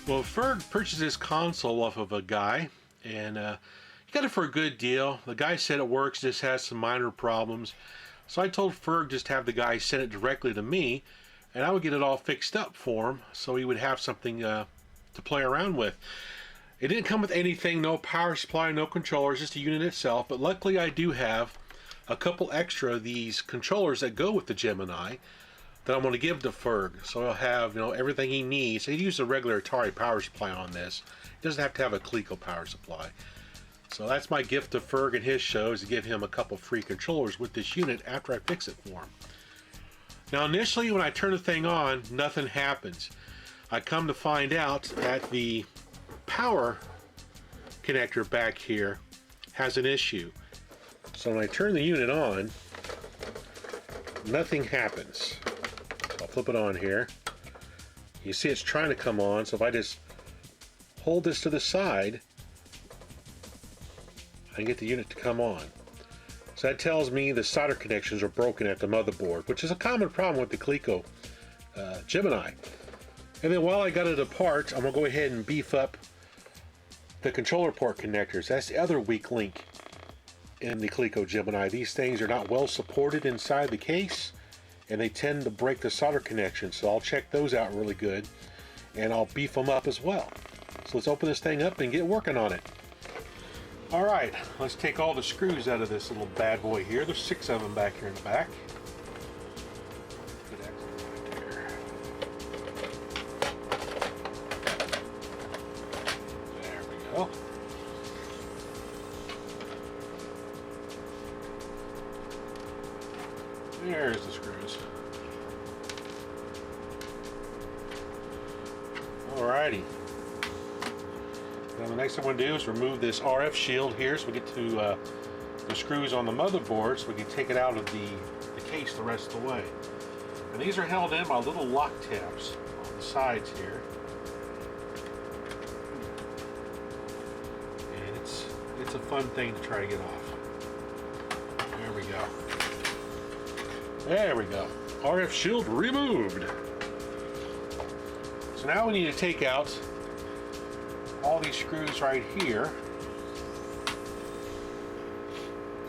Well, Ferg purchased this console off of a guy, and he got it for a good deal. The guy said it works, just has some minor problems. So I told Ferg just have the guy send it directly to me, and I would get it all fixed up for him, so he would have something to play around with. It didn't come with anything, no power supply, no controllers, just the unit itself. But luckily I do have a couple extra of these controllers that go with the Gemini that I'm going to give to Ferg. So he'll have, everything he needs. He used a regular Atari power supply on this. He doesn't have to have a Coleco power supply. So that's my gift to Ferg and his show, is to give him a couple free controllers with this unit after I fix it for him. Now initially when I turn the thing on, nothing happens. I come to find out that the power connector back here has an issue. So when I turn the unit on, nothing happens. I'll flip it on here. You see it's trying to come on, so if I just hold this to the side, I can get the unit to come on. So that tells me the solder connections are broken at the motherboard, which is a common problem with the Coleco Gemini. And then while I got it apart, I'm going to go ahead and beef up the controller port connectors. That's the other weak link in the Coleco Gemini. These things are not well supported inside the case, and they tend to break the solder connection. So I'll check those out really good, and I'll beef them up as well. So let's open this thing up and get working on it. All right, let's take all the screws out of this little bad boy here. There's 6 of them back here in the back. Put that right there. There we go. There's the screws. Alrighty. Now the next thing I'm going to do is remove this RF shield here, so we get to the screws on the motherboard, so we can take it out of the case the rest of the way. And these are held in by little lock tabs on the sides here. And it's a fun thing to try to get off. There we go. There we go. RF shield removed. So now we need to take out all these screws right here,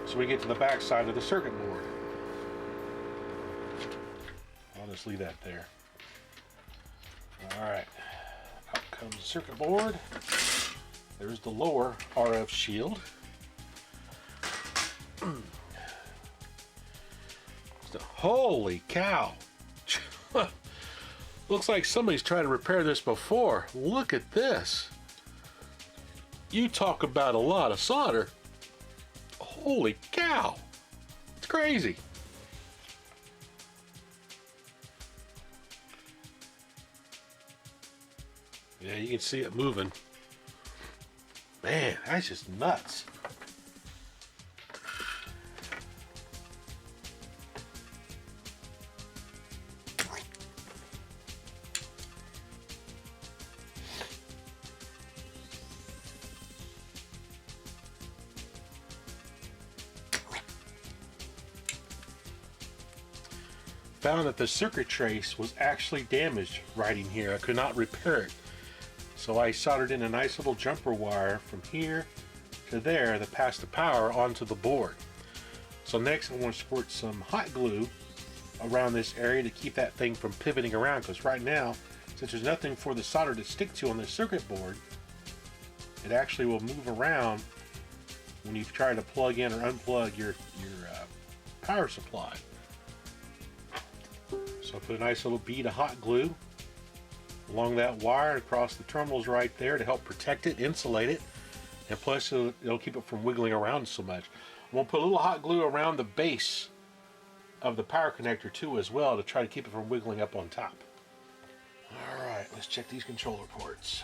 so we get to the back side of the circuit board. I'll just leave that there. Alright, out comes the circuit board. There's the lower RF shield. Holy cow! Looks like somebody's tried to repair this before. Look at this. You talk about a lot of solder. Holy cow! It's crazy. Yeah, you can see it moving. Man, that's just nuts. Found that the circuit trace was actually damaged right in here. I could not repair it. So I soldered in a nice little jumper wire from here to there that passed the power onto the board. So next I'm going to squirt some hot glue around this area to keep that thing from pivoting around, because right now, since there's nothing for the solder to stick to on the circuit board, it actually will move around when you try to plug in or unplug your power supply. So I put a nice little bead of hot glue along that wire across the terminals right there to help protect it, insulate it, and plus it'll keep it from wiggling around so much. I'm going to put a little hot glue around the base of the power connector too as well, to try to keep it from wiggling up on top. Alright, let's check these controller ports.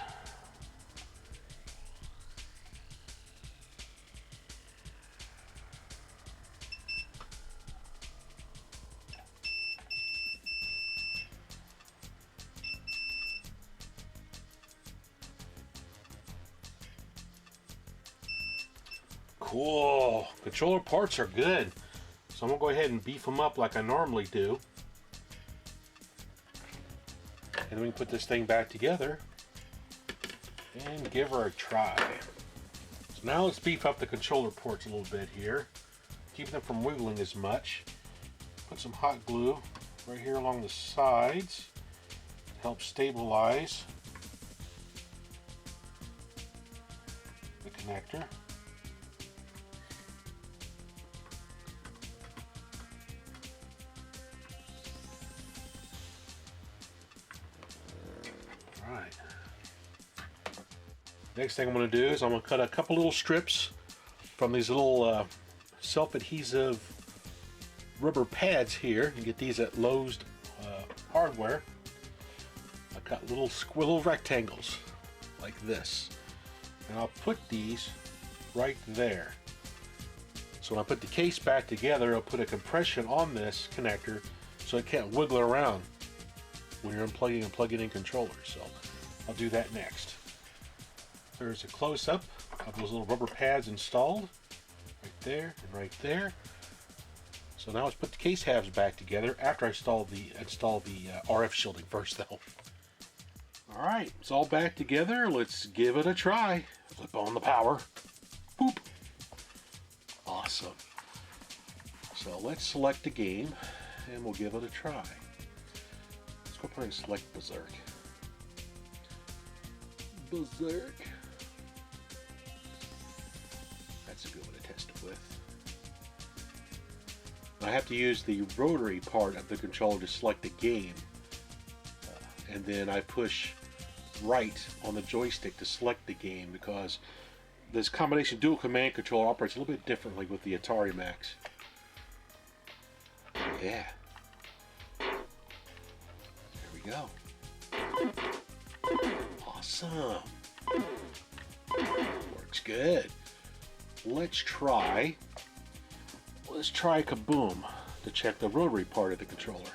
Cool. Controller parts are good. So I'm going to go ahead and beef them up like I normally do. And then we can put this thing back together and give her a try. So now let's beef up the controller ports a little bit here, keep them from wiggling as much. Put some hot glue right here along the sides to help stabilize the connector. Alright. Next thing I'm going to do is I'm going to cut a couple little strips from these little self-adhesive rubber pads here. You can get these at Lowe's Hardware. I cut little rectangles like this, and I'll put these right there. So when I put the case back together, I'll put a compression on this connector so it can't wiggle around when you're unplugging and plugging in controllers. So I'll do that next. There's a close-up of those little rubber pads installed right there and right there. So now let's put the case halves back together after I install the RF shielding first though. Alright, it's all back together. Let's give it a try. Flip on the power. Boop. Awesome. So let's select a game and we'll give it a try. Let's go ahead and select Berserk. Berserk. That's a good one to test it with. I have to use the rotary part of the controller to select the game, and then I push right on the joystick to select the game because this combination dual command controller operates a little bit differently with the Atari Max. Yeah. There we go. Awesome. Works good. Let's try Kaboom to check the rotary part of the controller.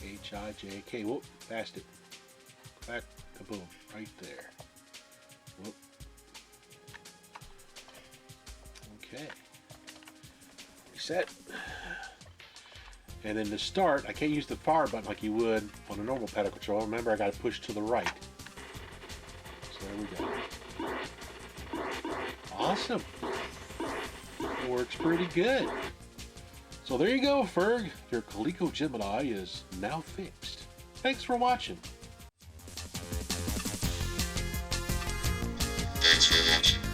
H-I-J-K. Whoop, passed it. Back, Kaboom, right there. Whoop. Okay. Reset. And then to start, I can't use the power button like you would on a normal pedal controller. Remember, I got to push to the right. So there we go. Awesome. Works pretty good. So there you go, Ferg. Your Coleco Gemini is now fixed. Thanks for watching. Thanks for watching.